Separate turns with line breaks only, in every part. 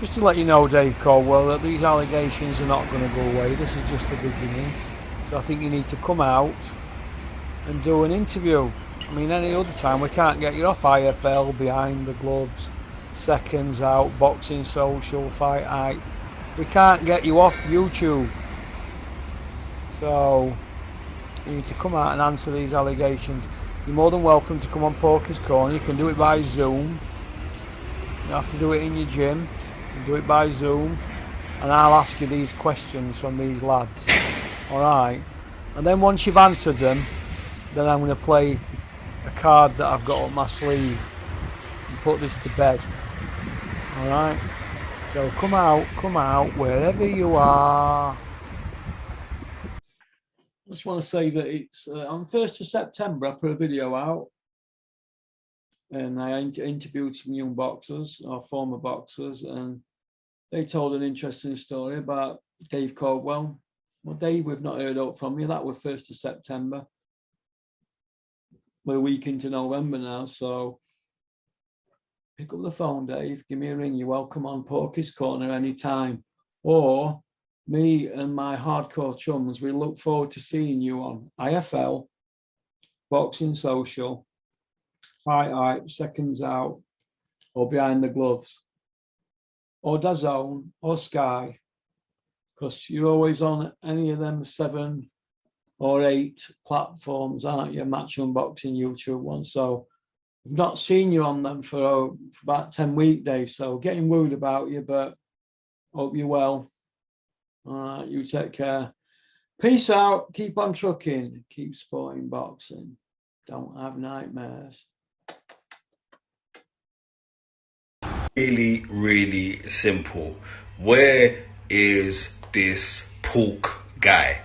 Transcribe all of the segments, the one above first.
Just to let you know, Dave Caldwell, that these allegations are not going to go away. This is just the beginning. So I think you need to come out and do an interview. I mean, any other time we can't get you off IFL, Behind the Gloves, Seconds Out, Boxing Social, Fight Hype. We can't get you off YouTube. So you need to come out and answer these allegations. You're more than welcome to come on Porkys Corner. You can do it by Zoom. You have to do it in your gym. You can do it by Zoom. And I'll ask you these questions from these lads. Alright? And then once you've answered them, then I'm going to play a card that I've got up my sleeve and put this to bed. Alright? So come out, wherever you are. I just want to say that it's on 1st of September I put a video out and I interviewed some young boxers or former boxers, and they told an interesting story about Dave Caldwell. Well, Dave, we've not heard up from you. That was 1st of September. We're a week into November now, so pick up the phone, Dave. Give me a ring. You're welcome on Porkys Corner anytime. Or me and my hardcore chums, we look forward to seeing you on IFL, Boxing Social, Fight Hype, Seconds Out, or Behind the Gloves, or DAZN, or Sky, because you're always on any of them 7 or 8 platforms, aren't you? Match Unboxing, YouTube one. So I've not seen you on them for about 10 weekdays, so getting worried about you, but hope you're well. All right, you take care. Peace out. Keep on trucking. Keep supporting boxing. Don't have nightmares.
Really, really simple. Where is this pork guy?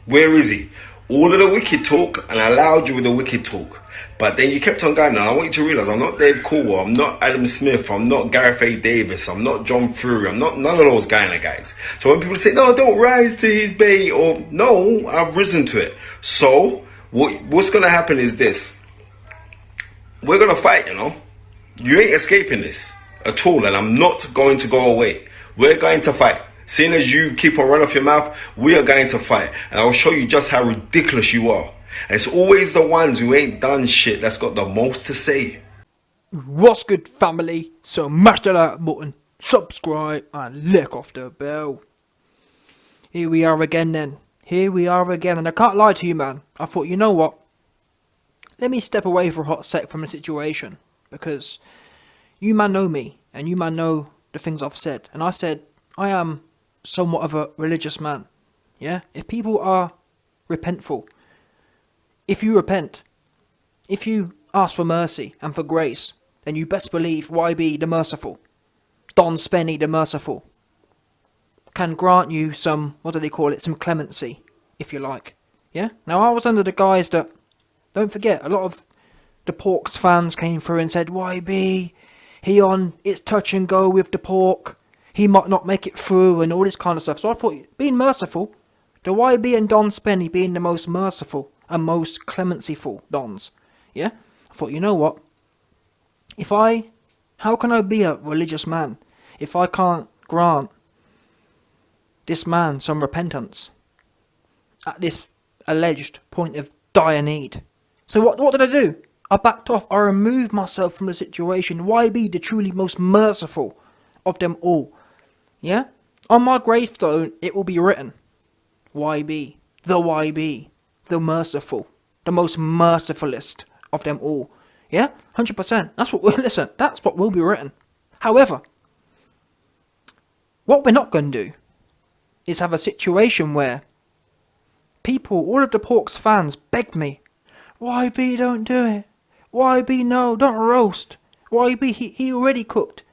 Where is he? All of the wicked talk, and I allowed you with the wicked talk. But then you kept on going. Now I want you to realize I'm not Dave Caldwell, I'm not Adam Smith, I'm not Gareth A. Davis, I'm not John Fury, I'm not none of those guys. So when people say, no, don't rise to his bait, or no, I've risen to it. So what's gonna happen is this. We're gonna fight, you know. You ain't escaping this at all, and I'm not going to go away. We're going to fight. Seeing as you keep on running off your mouth, we are going to fight. And I'll show you just how ridiculous you are. And it's always the ones who ain't done shit that's got the most to say.
What's good, family? So mash that like button, subscribe, and lick off the bell. Here we are again then. Here we are again, and I can't lie to you, man. I thought, you know what? Let me step away for a hot sec from the situation. Because you man know me, and you man know the things I've said. And I said, I am somewhat of a religious man. Yeah? If people are repentful, if you repent, if you ask for mercy and for grace, then you best believe YB the merciful, Don Spenny the merciful, can grant you some, what do they call it, some clemency, if you like. Yeah? Now I was under the guise that, don't forget, a lot of the Porks fans came through and said, YB, it's touch and go with the Pork, he might not make it through and all this kind of stuff. So I thought, being merciful, the YB and Don Spenny being the most merciful and most clemencyful Dons, yeah? I thought, you know what? How can I be a religious man if I can't grant this man some repentance at this alleged point of dire need? So what did I do? I backed off. I removed myself from the situation. YB, the truly most merciful of them all. Yeah? On my gravestone, it will be written, YB, the merciful, the most mercifulest of them all. Yeah? 100%. That's what will be written. However, what we're not going to do is have a situation where people, all of the Porks fans, begged me, YB, don't do it. YB, no, don't roast. YB, he already cooked.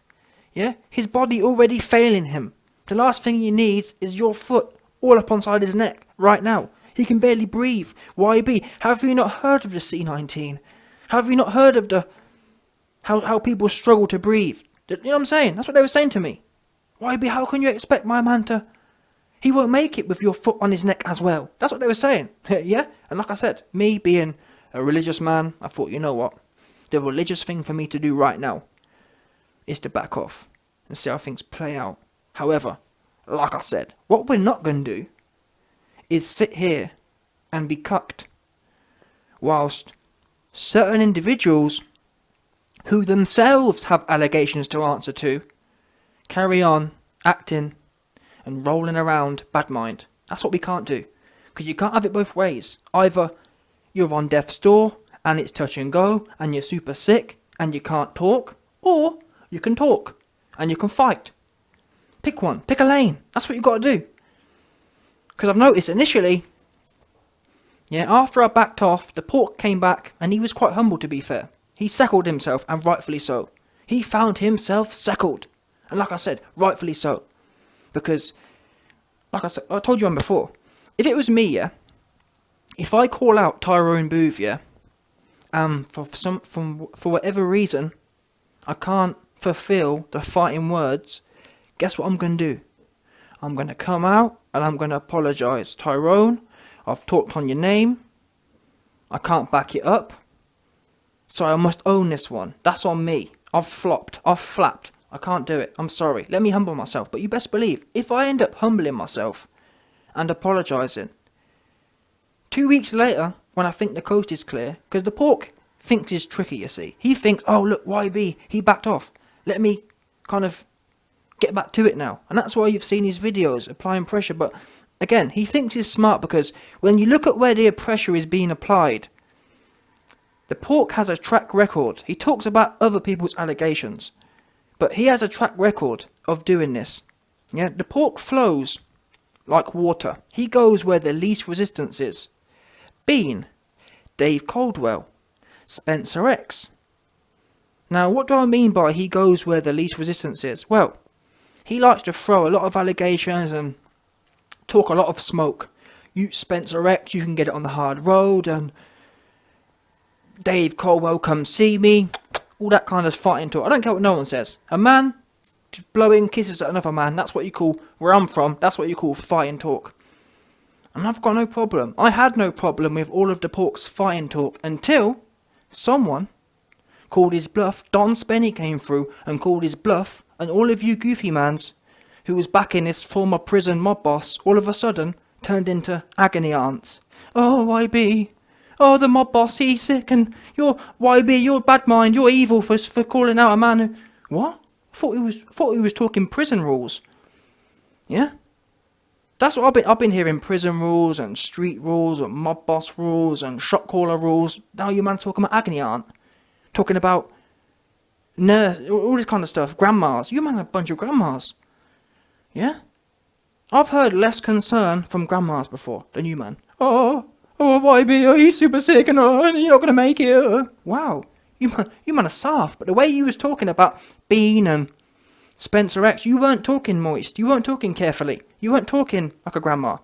Yeah? His body already failing him. The last thing he needs is your foot all up inside his neck right now. He can barely breathe. YB, have you not heard of the C19? Have you not heard of the how people struggle to breathe? You know what I'm saying? That's what they were saying to me. YB, how can you expect my man to... He won't make it with your foot on his neck as well. That's what they were saying. Yeah? And like I said, me being a religious man, I thought, you know what? The religious thing for me to do right now is to back off and see how things play out. However, like I said, what we're not going to do is sit here and be cucked whilst certain individuals who themselves have allegations to answer to carry on acting and rolling around bad mind. That's what we can't do, because you can't have it both ways. Either you're on death's door and it's touch and go and you're super sick and you can't talk, or you can talk and you can fight. Pick one, pick a lane. That's what you've got to do. Because I've noticed initially, after I backed off, the pork came back and he was quite humble, to be fair. He seckled himself, and rightfully so. He found himself seckled. And like I said, rightfully so. Because, like I said, I told you on before, if it was me, if I call out Tyrone Booth, for whatever reason, I can't fulfill the fighting words, guess what I'm going to do? I'm going to come out and I'm going to apologise. Tyrone, I've talked on your name. I can't back it up. So I must own this one. That's on me. I've flopped. I've flapped. I can't do it. I'm sorry. Let me humble myself. But you best believe, if I end up humbling myself and apologising, 2 weeks later, when I think the coast is clear, because the pork thinks he's tricky, you see. He thinks, oh look, YB, he backed off. Let me kind of get back to it now. And that's why you've seen his videos applying pressure. But again, he thinks he's smart, because when you look at where the pressure is being applied, the pork has a track record. He talks about other people's allegations, but he has a track record of doing this. The pork flows like water. He goes where the least resistance is. Bean, Dave Caldwell, Spencer X. Now, what do I mean by he goes where the least resistance is? Well, he likes to throw a lot of allegations and talk a lot of smoke. You, Spencer X, you can get it on the hard road, and Dave Caldwell, come see me. All that kind of fighting talk. I don't care what no one says. A man blowing kisses at another man, that's what you call, where I'm from, that's what you call fighting talk. And I've got no problem. I had no problem with all of the pork's fighting talk until someone called his bluff. Don Spenny came through and called his bluff, and all of you goofy mans who was backing this former prison mob boss all of a sudden turned into agony aunts. Oh, YB. Oh, the mob boss, he's sick, and you're YB, you're bad mind, you're evil for calling out a man who... What? I thought he was talking prison rules. Yeah? That's what I've been hearing, prison rules and street rules and mob boss rules and shot caller rules. Now you man talking about agony aunt. Talking about nurse, all this kind of stuff, grandmas. You man a bunch of grandmas. Yeah? I've heard less concern from grandmas before than you man. Oh, YB, oh, he's super sick and you're not going to make it. Wow, you man are soft. But the way you was talking about Bean and Spencer X, you weren't talking moist. You weren't talking carefully. You weren't talking like a grandma.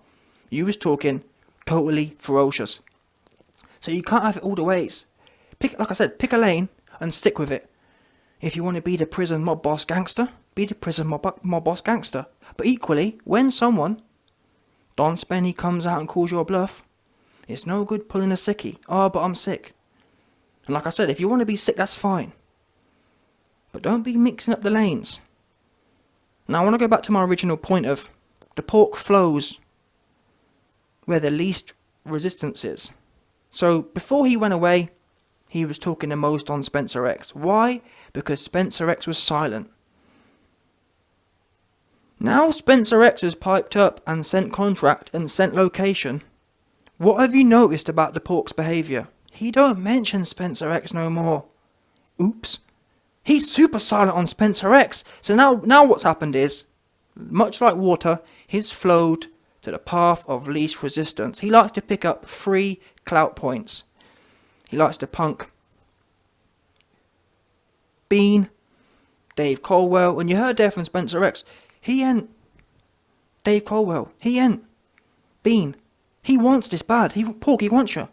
You was talking totally ferocious. So you can't have it all the ways. Like I said, pick a lane and stick with it. If you want to be the prison mob boss gangster, be the prison mob boss gangster. But equally, when someone, Don Spenny, comes out and calls your bluff, it's no good pulling a sickie. Oh, but I'm sick. And like I said, if you want to be sick, that's fine. But don't be mixing up the lanes. Now I want to go back to my original point of the pork flows where the least resistance is. So before he went away, he was talking the most on Spencer X. Why? Because Spencer X was silent. Now Spencer X has piped up and sent contract and sent location. What have you noticed about the pork's behaviour? He don't mention Spencer X no more. Oops. He's super silent on Spencer X. So now what's happened is, much like water, he's flowed to the path of least resistance. He likes to pick up free clout points. He likes to punk Bean, Dave Caldwell, and you heard there from Spencer X. He ain't Dave Caldwell. He ain't Bean. He wants this bad. Pork, he wants you.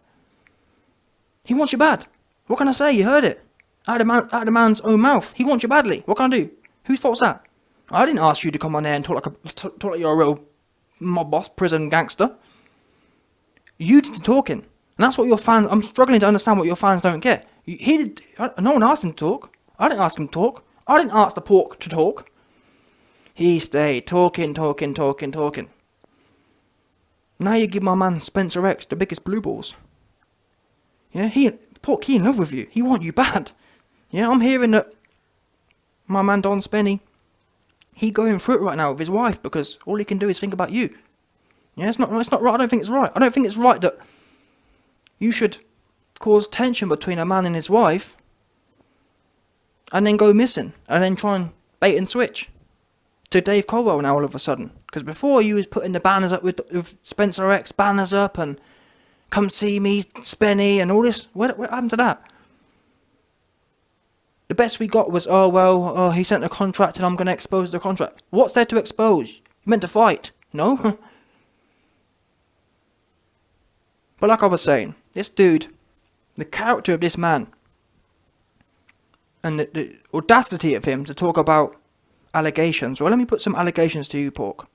He wants you bad. What can I say? You heard it. Out of the man's own mouth. He wants you badly. What can I do? Whose fault's that? I didn't ask you to come on there and talk like you're a real mob boss, prison gangster. You did the talking. And that's what your fans... I'm struggling to understand what your fans don't get. No one asked him to talk. I didn't ask him to talk. I didn't ask the pork to talk. He stayed talking. Now you give my man Spencer X the biggest blue balls. Yeah, he in love with you. He want you bad. Yeah, I'm hearing that my man Don Spenny, he going through it right now with his wife because all he can do is think about you. Yeah, it's not right. I don't think it's right. I don't think it's right that you should cause tension between a man and his wife and then go missing and then try and bait and switch to Dave Colwell now all of a sudden. Because before you was putting the banners up with Spencer X banners up and come see me, Spenny, and all this. What happened to that? The best we got was, he sent a contract and I'm going to expose the contract. What's there to expose? You meant to fight, no? But like I was saying, this dude, the character of this man, and the audacity of him to talk about allegations. Well, let me put some allegations to you, Pork.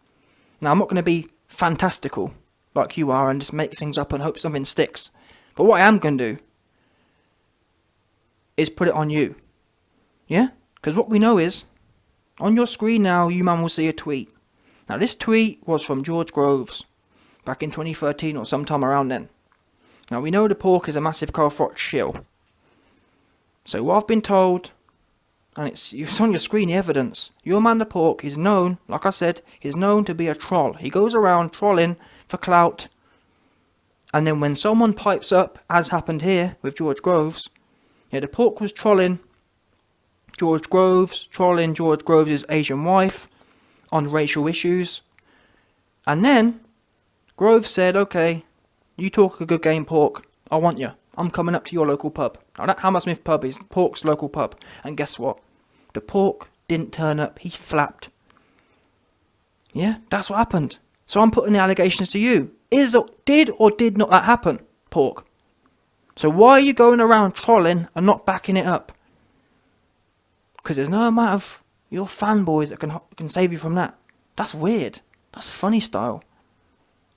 Now, I'm not going to be fantastical like you are and just make things up and hope something sticks. But what I am going to do is put it on you. Yeah? Because what we know is, on your screen now, you man will see a tweet. Now, this tweet was from George Groves back in 2013 or sometime around then. Now, we know the Pork is a massive Carl Froch shill. So what I've been told, and it's on your screen, the evidence, your man the Pork is known, like I said, is known to be a troll. He goes around trolling for clout, and then when someone pipes up, as happened here with George Groves, the Pork was trolling George Groves' Asian wife on racial issues, and then Groves said, okay, you talk a good game, Pork, I want you. I'm coming up to your local pub. Now that Hammersmith pub is Pork's local pub. And guess what? The Pork didn't turn up. He flapped. Yeah, that's what happened. So I'm putting the allegations to you. Did or did not that happen, Pork? So why are you going around trolling and not backing it up? Because there's no amount of your fanboys that can save you from that. That's weird. That's funny style.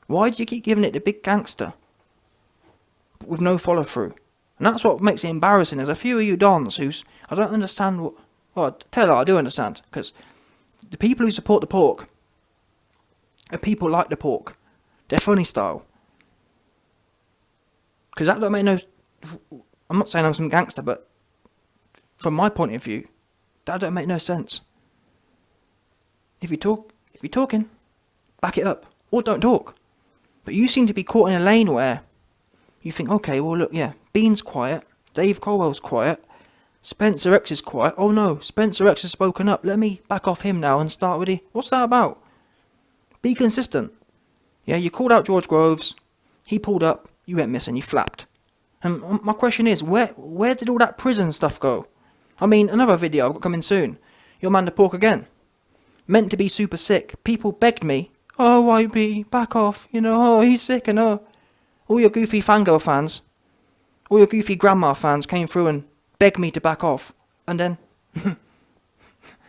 Why do you keep giving it the big gangster with no follow through? And that's what makes it embarrassing. There's a few of you dons I don't understand what. Well, tell her I do understand, because the people who support the Pork are people like the Pork. They're funny style. Because that don't make no. I'm not saying I'm some gangster, but from my point of view, that don't make no sense. If you're talking, back it up, or don't talk. But you seem to be caught in a lane where you think, okay, well look, yeah, Bean's quiet, Dave Colwell's quiet, Spencer X is quiet. Oh no, Spencer X has spoken up. Let me back off him now and start with what's that about? Be consistent. Yeah, you called out George Groves, he pulled up, you went missing, you flapped. And my question is, where did all that prison stuff go? I mean, another video I've got coming soon. Your man the Pork again. Meant to be super sick. People begged me, oh YB, back off, oh he's sick and oh. All your goofy fangirl fans, all your goofy grandma fans came through and begged me to back off. And then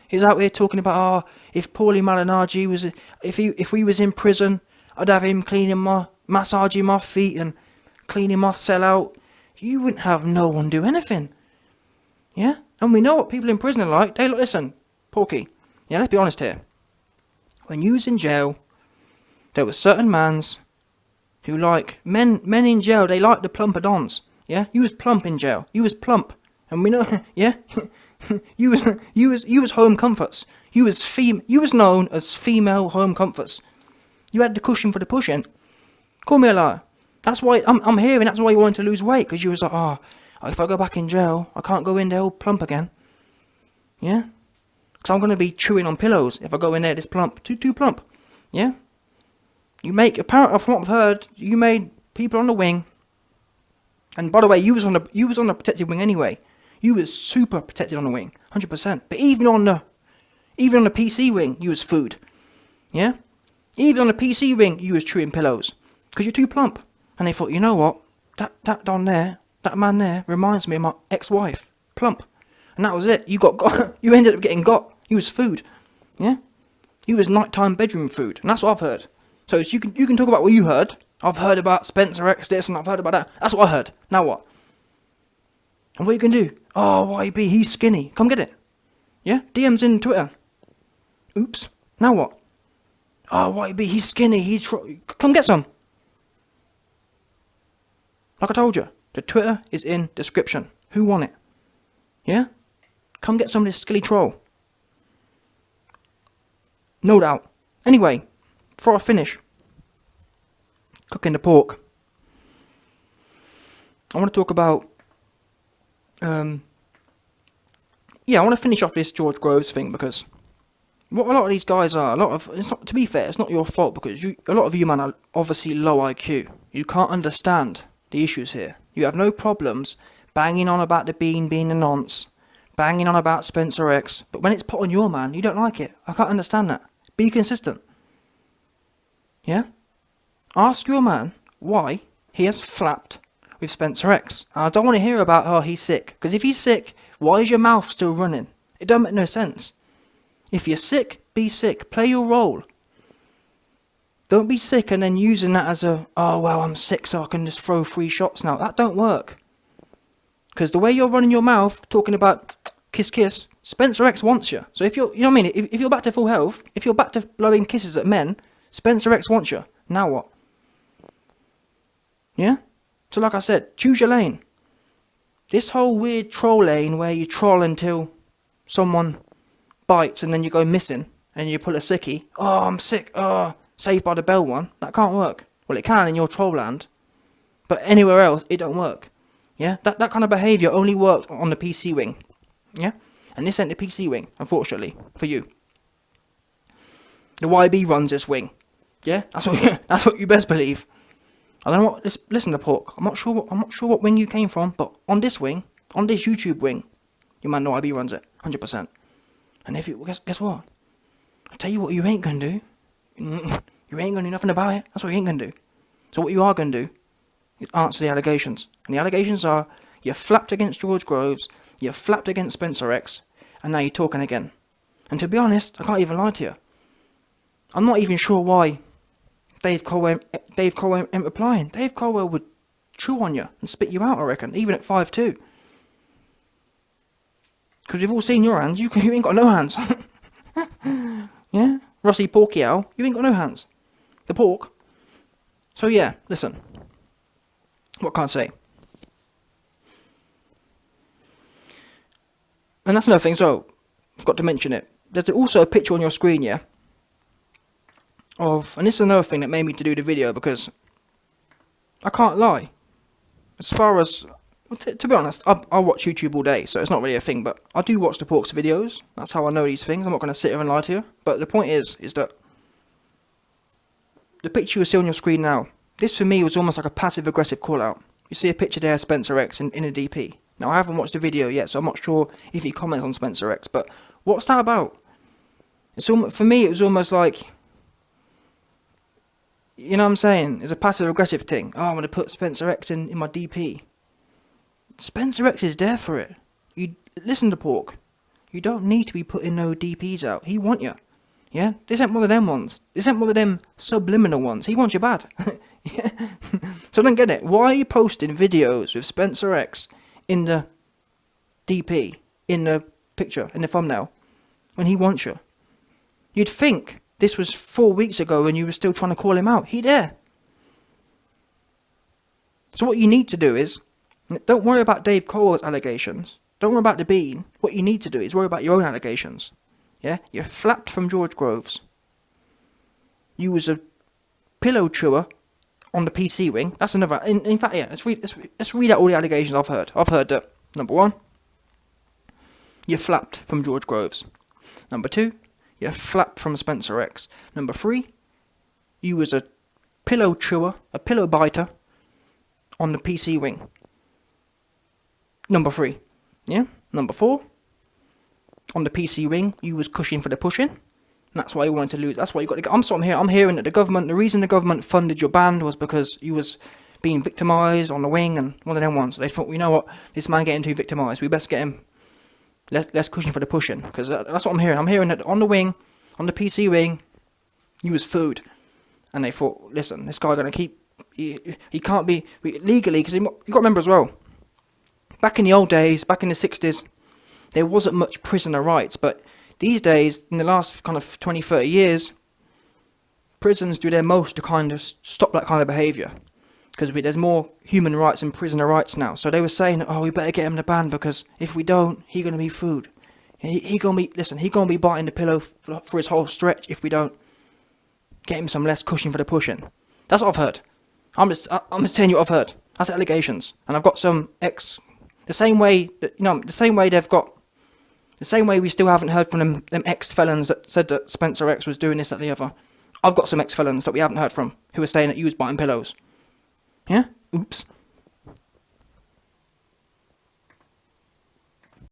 he's out here talking about, if Paulie Malignaggi was, if we was in prison, I'd have him massaging my feet and cleaning my cell out. You wouldn't have no one do anything. Yeah? And we know what people in prison are like. Listen, Porky, yeah, let's be honest here. When you was in jail, there were certain mans who like, men in jail, they like the plumper dons. Yeah? You was plump in jail. You was plump. And we know, yeah? you was home comforts. You was known as female home comforts. You had the cushion for the pushing. Call me a liar. That's why, I'm hearing that's why you wanted to lose weight, because you was like, if I go back in jail, I can't go in there all plump again. Yeah? Because I'm going to be chewing on pillows if I go in there this plump. Too plump. Yeah? Apparently, from what I've heard, you made people on the wing. And by the way, you was on the protected wing anyway. You was super protected on the wing, 100%. But even on the PC wing, you was food. Yeah? Even on the PC wing, you was chewing pillows. Because you're too plump. And they thought, you know what? That don there, that man there, reminds me of my ex-wife. Plump. And that was it. You got. You ended up getting got. You was food. Yeah? You was nighttime bedroom food. And that's what I've heard. So you can talk about what you heard. I've heard about Spencer X this and I've heard about that. That's what I heard. Now what? And what you can do? Oh, YB, he's skinny. Come get it. Yeah? DM's in Twitter. Oops. Now what? Oh, YB, he's skinny. Come get some. Like I told you, the Twitter is in description. Who want it? Yeah? Come get some of this skilly troll. No doubt. Anyway, before I finish cooking the pork, I want to talk about, I want to finish off this George Groves thing, because what a lot of these guys are, to be fair, it's not your fault, because a lot of you, man, are obviously low IQ. You can't understand the issues here. You have no problems banging on about the bean being a nonce, banging on about Spencer X, but when it's put on your man, you don't like it. I can't understand that. Be consistent. Yeah? Ask your man why he has flapped with Spencer X. And I don't want to hear about, oh, he's sick. Because if he's sick, why is your mouth still running? It don't make no sense. If you're sick, be sick. Play your role. Don't be sick and then using that as oh, well, I'm sick, so I can just throw 3 shots now. That don't work. Because the way you're running your mouth, talking about kiss, kiss, Spencer X wants you. So if you're, you know what I mean? If you're back to full health, if you're back to blowing kisses at men, Spencer X wants you. Now what? Yeah? So like I said, choose your lane. This whole weird troll lane where you troll until someone bites and then you go missing and you pull a sickie. Oh, I'm sick. Oh, Saved by the Bell one. That can't work. Well, it can in your troll land. But anywhere else, it don't work. Yeah? That kind of behaviour only works on the PC wing. Yeah? And this ain't the PC wing, unfortunately, for you. The YB runs this wing. Yeah? That's what you best believe. I don't know what, listen to Pork. I'm not sure what wing you came from, but on this wing, on this YouTube wing, your man, the YB runs it, 100%. And if you, guess what? I'll tell you what you ain't gonna do. You ain't gonna do nothing about it. That's what you ain't gonna do. So what you are gonna do is answer the allegations. And the allegations are, you flapped against George Groves, you flapped against Spencer X, and now you're talking again. And to be honest, I can't even lie to you. I'm not even sure why Dave Colwell ain't replying. Dave Colwell would chew on you and spit you out, I reckon, even at 5'2". Because we've all seen your hands, you ain't got no hands. Yeah? Rusty Porky Owl, you ain't got no hands. The pork. So yeah, listen. What can I say? And that's another thing, so, I forgot to mention it. There's also a picture on your screen, yeah? And this is another thing that made me to do the video, because I can't lie. As far as, to be honest, I watch YouTube all day, so it's not really a thing, but I do watch the Pork's videos. That's how I know these things. I'm not going to sit here and lie to you. But the point is that the picture you see on your screen now, this for me was almost like a passive-aggressive call-out. You see a picture there of Spencer X in a DP. Now, I haven't watched the video yet, so I'm not sure if he comments on Spencer X, but what's that about? For me, it was almost like, you know what I'm saying? It's a passive-aggressive thing. Oh, I'm going to put Spencer X in my DP. Spencer X is there for it. You listen to Pork. You don't need to be putting no DPs out. He want you. Yeah? This ain't one of them ones. This ain't one of them subliminal ones. He wants you bad. Yeah? So I don't get it. Why are you posting videos with Spencer X in the DP, in the picture, in the thumbnail, when he wants you? You'd think this was 4 weeks ago and you were still trying to call him out. He there. So what you need to do is, don't worry about Dave Cole's allegations. Don't worry about the bean. What you need to do is worry about your own allegations. Yeah? You're flapped from George Groves. You was a pillow chewer on the PC wing. That's another. In fact, yeah, let's read out all the allegations I've heard. I've heard that, number 1, you're flapped from George Groves. Number 2, you're flapped from Spencer X. Number 3, you was a pillow chewer, a pillow biter on the PC wing. Number 3, yeah. Number 4, on the PC wing, you was cushin for the pushin. That's why you wanted to lose. That's why you got to. I'm hearing that the reason the government funded your band was because you was being victimised on the wing and one of them ones. They thought, you know what, this man getting too victimised. We best get him less cushion for the pushing, because that's what I'm hearing. I'm hearing that on the wing, on the PC wing, you was food, and they thought, listen, this guy gonna keep. He can't be legally, because you got to remember as well. Back in the old days, back in the 60s, there wasn't much prisoner rights, but these days, in the last kind of 20, 30 years, prisons do their most to kind of stop that kind of behaviour. Because there's more human rights and prisoner rights now. So they were saying, oh, we better get him the ban, because if we don't, he gonna be food. He gonna be biting the pillow for his whole stretch if we don't get him some less cushion for the pushing. That's what I've heard. I'm just telling you what I've heard. That's allegations, and I've got some the same way we still haven't heard from them ex-felons that said that Spencer X was doing this, that, the other. I've got some ex-felons that we haven't heard from who are saying that you was biting pillows. Yeah? Oops.